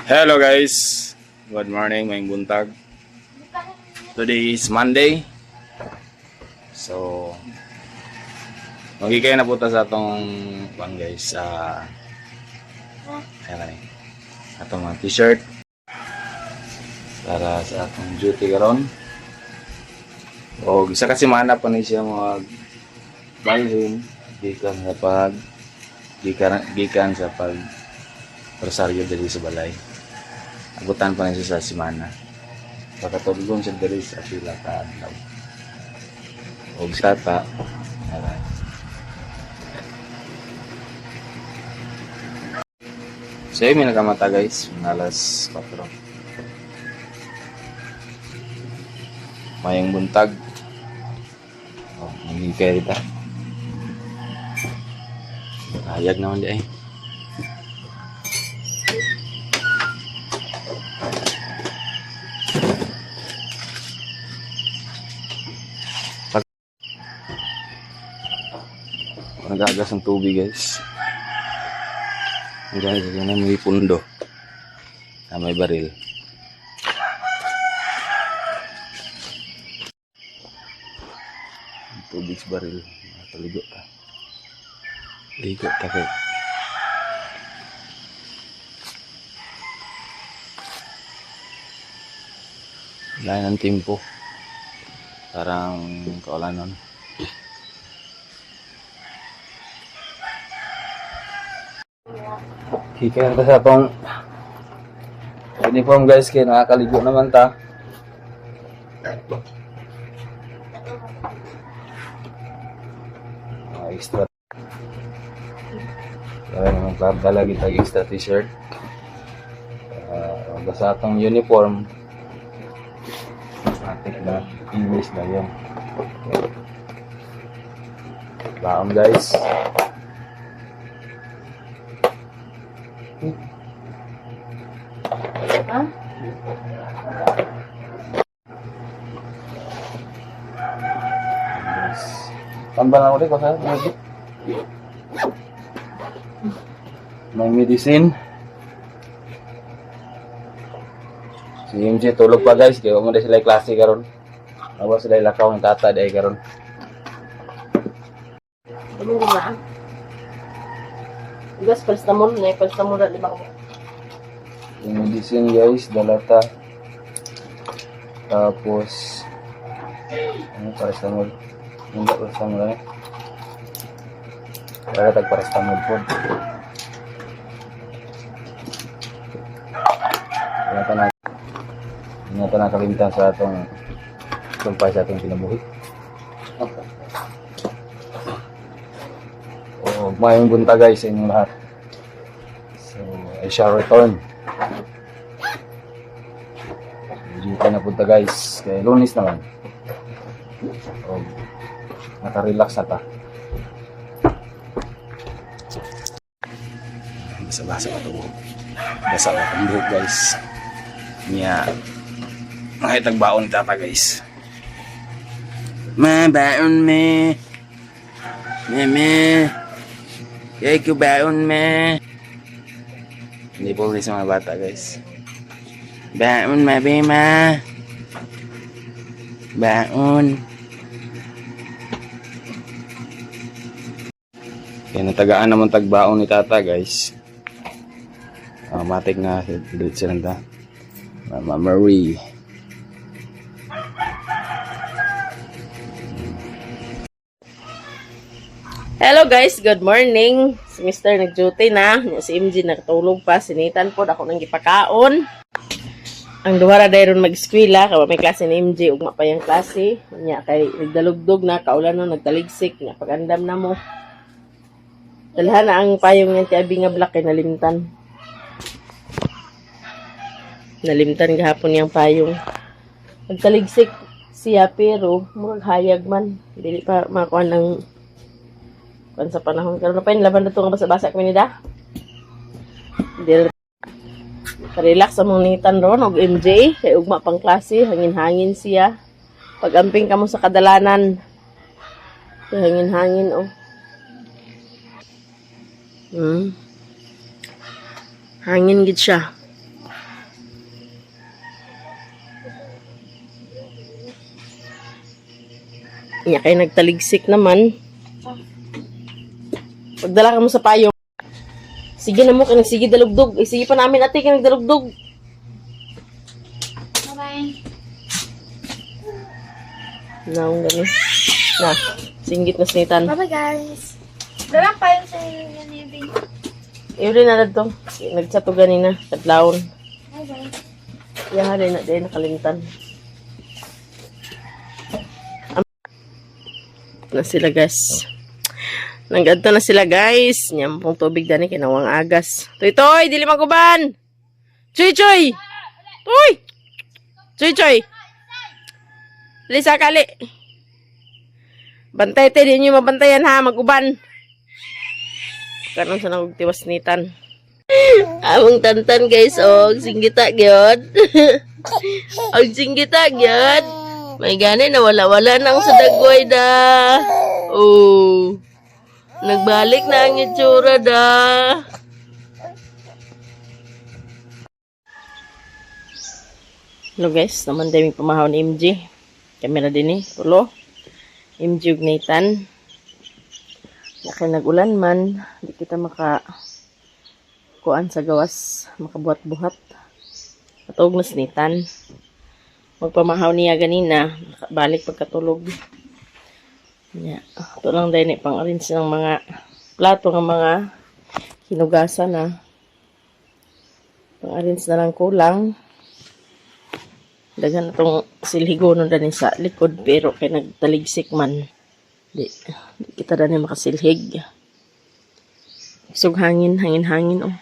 Hello guys, good morning, may buntag. Today is Monday. So, magigay na po ta sa atong guys sa atong mga t-shirt para sa atong duty karon. O isa kasi mana pa ni siya mag balhin gikan sa pag rosaryo diri sa balay. Abutan pa na siya sa simana. Pagkatulong siya diri sa pila ka adlaw. Og sata. Alright. So yun, may nakamata guys. Alas 4. Mayang buntag. Oh, nangigay rita. Hayag naman di ay. Nagagas ng tubig guys. Guys, yan may pundo na may baril. Tubig sa baril. Taligo ka. Ligo ka kay. Wala ng timpo. Parang kaulanon. Kikaya sa atong uniform guys, kaya nakakaligo naman ta. Extra. Kaya naman pagdala kita extra t-shirt. Basta atong uniform. Atik na English na yun. Baon guys. Ha? Tambal ako rin ko sa medyo. May medicine. Si MJ tulog pa guys, kaya mo na sila klase karon. Awa sila lakaw ng tata dahil karon. Ano ba? Gas paracetamol na, paracetamol na 5 ko. Yung medicine guys, dalata. Tapos ano paracetamol? Hindi paracetamol eh. Para tag paracetamol po. Ingatan na kalimtan sa atong sumpay sa atong kinabuhi. O mayong bunta guys sa inyong lahat. So I shall return. Dito na punta guys. Kaya Lunes naman. O nakarelax na ta. Basa-basa pa ito buhok. Basa pa itong buhok guys. Niya kahit nagbaon tata guys. Mabaon me. Meme. Kaya baon me. Hindi po ulit sa mga bata guys. Baon mabima. Baon. Kaya natagaan naman tagbaon ni tata guys. Matik na dito sila ta. Mama Marie. Hello guys, good morning. Si Mr. nag-duty na. Si MG nakatulog pa. Sinitan po ako nang gipakaon. Ang duhara dayron mag-eskwela. Kawa may klase ni MG. Ugma pa yung klase. Nya kay nagdalugdog na. Kaulan no, nagtaligsik. Nga pag-andam na mo. Dalhan na ang payong niyan. Tiabi nga black kay nalimtan. Nalimtan gahapon yung payong. Nagtaligsik siya pero murag hayag man. Dili pa makuha ng sa panahon karon pa yung laban na ito nga basa-basa kami nida. Relax ang monitan ron og MJ kay ugma pang klase, hangin-hangin siya. Pag-amping ka mo sa kadalanan. Kay hangin-hangin oh. Hangin gid siya. Iya kay nagtaligsik naman. Pagdala ka mo sa payo. Sige na mo, kay nagsige dalugdog. Sige pa namin ate, kay nagdalugdog. Bye-bye. Naong gani. Na, singgit na sinitan. Bye-bye, guys. Dalang pa yung sa inyo ni Bing. Iyon na na to. Nagchat to ganina. Kadlawon. Bye-bye. Yan nga din nakalimtan. Na sila guys. Nanggadto na sila guys. Nyampong tubig dani kinawang agas. Toy, dili maguban. Choy. Toy. Choy. Lisa kali. Bantay te, di nyo mabantayan ha, maguban. Kanon sa nagtiwas nitan. Among tantan guys, singgita gyud. Og singgita gyud. May gani na wala nang sa dagway da. Oh. Nagbalik na ang itsura da. Hello guys, naman daming pamahaw ni MJ. Kamera din tulo. MJ ug Nathan. Kaya nag-ulan man, di kita kuan sa gawas, makabuhat-buhat. Patog na sinitan. Magpamahaw niya ganina, balik pagkatulog. Yeah. Ito lang dahil pang-arrange ng mga plato ng mga hinugasan na. Pang-arrange na lang kulang. Dagan itong silhigo nun dani sa likod pero kay nagtaligsik man. Di kita dani makasilhig. Sug hangin oh.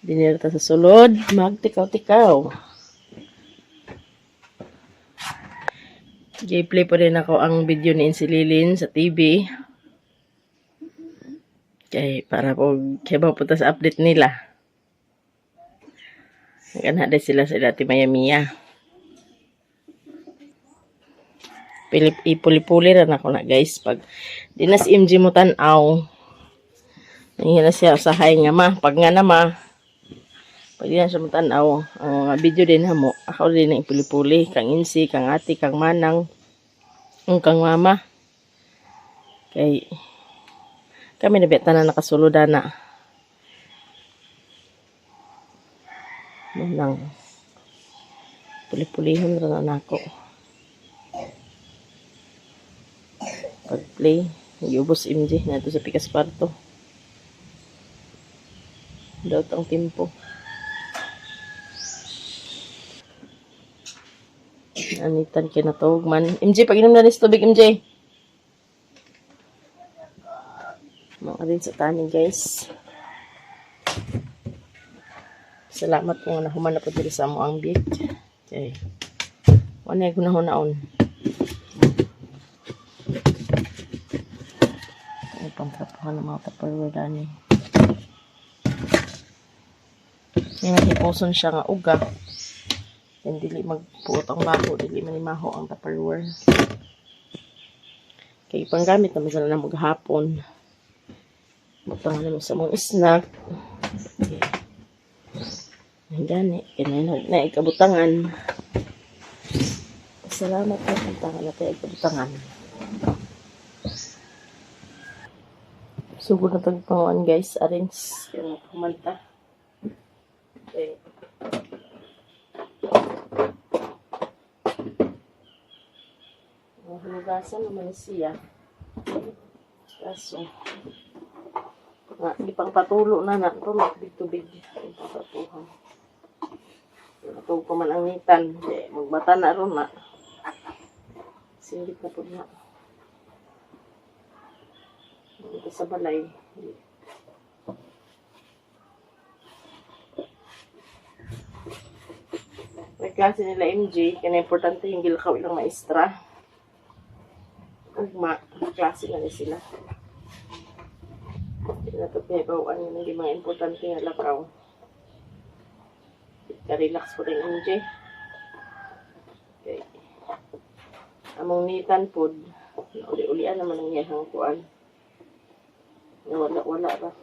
Dinirta sa sulod, magtikaw-tikaw. Play pa rin ako ang video ni Insililin sa TV. Para po, kaya punta sa update nila. Nagana sila sa dati Maya-Mia. Ipuli-puli rin ako na guys. Pag di na si MJ mo tanaw, nangyay na siya usahay nga ma. Pag nga na ma, pag di na siya mo tanaw, ang video din mo, ako din na ipuli-puli. Kang Insi, kang ati, kang manang, kang mama. Kami nabeta na nakasuludan na. Nang puli-pulihon rin na ako. Pag-play, nag-iubos MJ na ito sa Pikas Parto. Daot ang timpo. Anitan kinatawag man. MJ, pag-inom na rin sa tubig, MJ. Mga din sa tani, guys. Salamat po na humana po dito sa mo ang beat. Okay. Wala ko na hunaon. Ay, pangtrapuhan ng mga Tupperware dani. May mahipuson siya nga uga. Yan dili magpuot ang maho, dili manimaho ang Tupperware. Kaya panggamit naman sila na maghapon. Butang naman sa mong snack. Okay. Gani, na ikabutangan. Salamat po kung tangan natin ikabutangan. Sugod na tagpanguan guys, arrange yung kumanta. Okay. Hinugasan naman siya. Kaso, di pang patulo na ito, magbig-tubig. Ipang patuhan. Ito ko man ang nitan. Magbata na ron na. Singit na po na. Ito sa balay. May klase nila MJ. Kaya importante yung gilakaw ilang maestra. Klase na sila. Hindi na ito pinabawaan yun. Hindi mga importante nga lakaw. Ka-relax po rin MJ. Okay. Among nitan po. Uli-ulian naman ang iyahang kuan. Wala ba?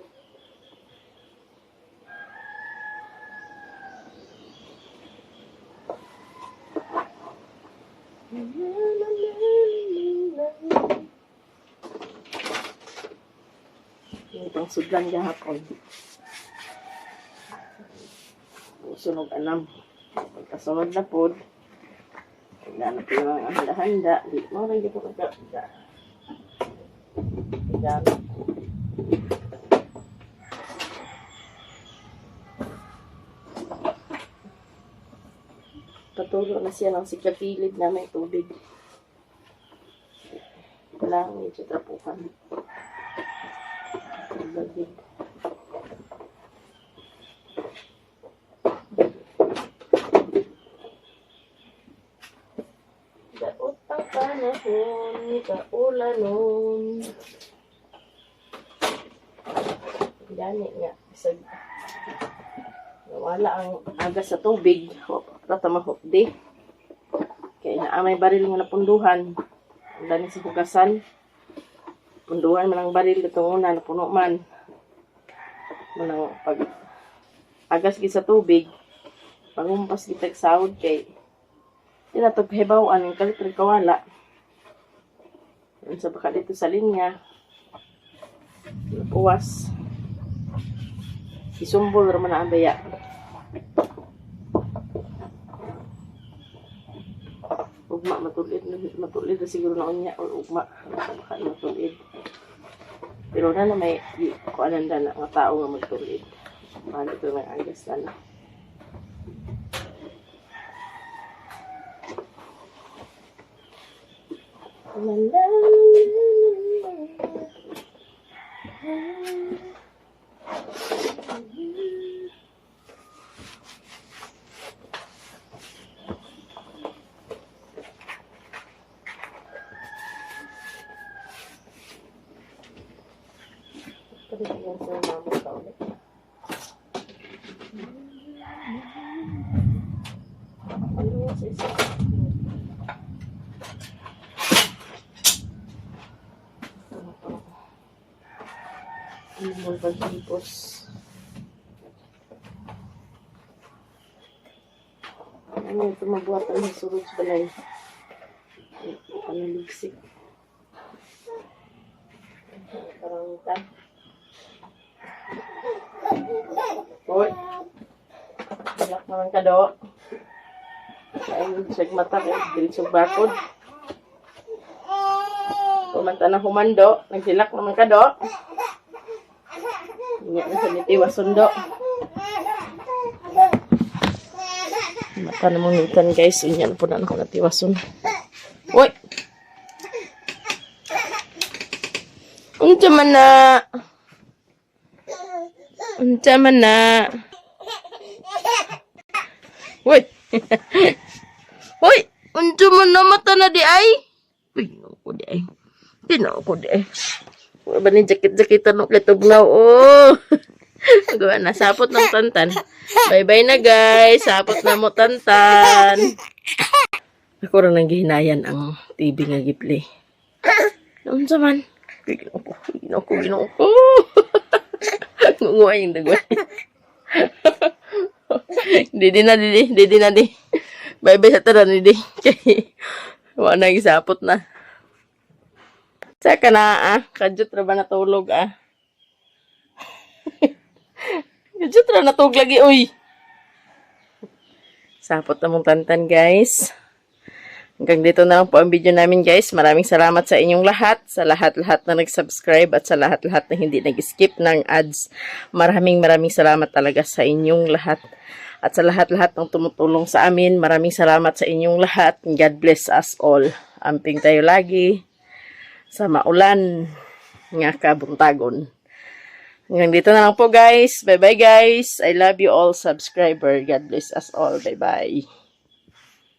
Itong sudlan gahapon. Sunog anam. Pagkasunod na po. Pagdanap yung mga handa-handa. Di mo rin dito magkakita. Pagdanap. Patulo na siya ng sikapilid na may tubig. Kailangan medyo trapukan. Pagdagig. Daot ang panahon, kaulanon. Gani nga. Isag. Wala ang agas sa tubig. Tatamahok di. Kaya naamay baril nga napunduhan. Ang dani sa hugasan. Punduhan man ang baril itong una, napuno man. Manang pag agas sa tubig, pangumpas kita sahod kay tinatog hebawaan ang kalitrig kawala. Yan sa baka dito sa linya. Napuwas. Isumbol raman na ang baya. Ugma matulid na siguro na unya or ugma baka matulid. Pero na may kuanan na nga tao nga magtulid. Paano ito may agas na na. Ano ba tipos? Ano ito mabuhatan ng surut sa balay? Panaligsik. Parang ita. Hoy! Bilak naman ka do. Ayun, siyag mata kayo. Dilisog bakod. Pumanta na humando. Nagsilak naman ka do. Nga na sa nitiwas sundo. Mata na mong ikan guys. Inyan po na ako natiwason. Uy! Unsa man na? Unsa man na? Uy! Uy! Unsa man na mata na di ay? Pino ko di ay. Pino ko di ay. Wala ba ni jakit-jakitan o kitublaw? Oh! Gawa na. Sapot ng tantan. Bye-bye na guys. Sapot na mo tantan. Ako rin nang gihinayan ang TV nga giplay. Noon sa man. Ginoo ko. Ngunguha yung dagway. Didi na. Bye-bye sa taran, didi. Wala na gisapot na. Saka na Kadyot ra ba natulog Kadyot ra natulog lagi, uy. Sapot na mong tantan, guys. Hanggang dito na lang po ang video namin, guys. Maraming salamat sa inyong lahat. Sa lahat-lahat na nag-subscribe at sa lahat-lahat na hindi nag-skip ng ads. Maraming salamat talaga sa inyong lahat. At sa lahat-lahat ng tumutulong sa amin, maraming salamat sa inyong lahat. God bless us all. Amping tayo lagi sa maulan nga kabuntagon. Hanggang dito na lang po guys. Bye-bye guys. I love you all subscriber. God bless us all. Bye-bye.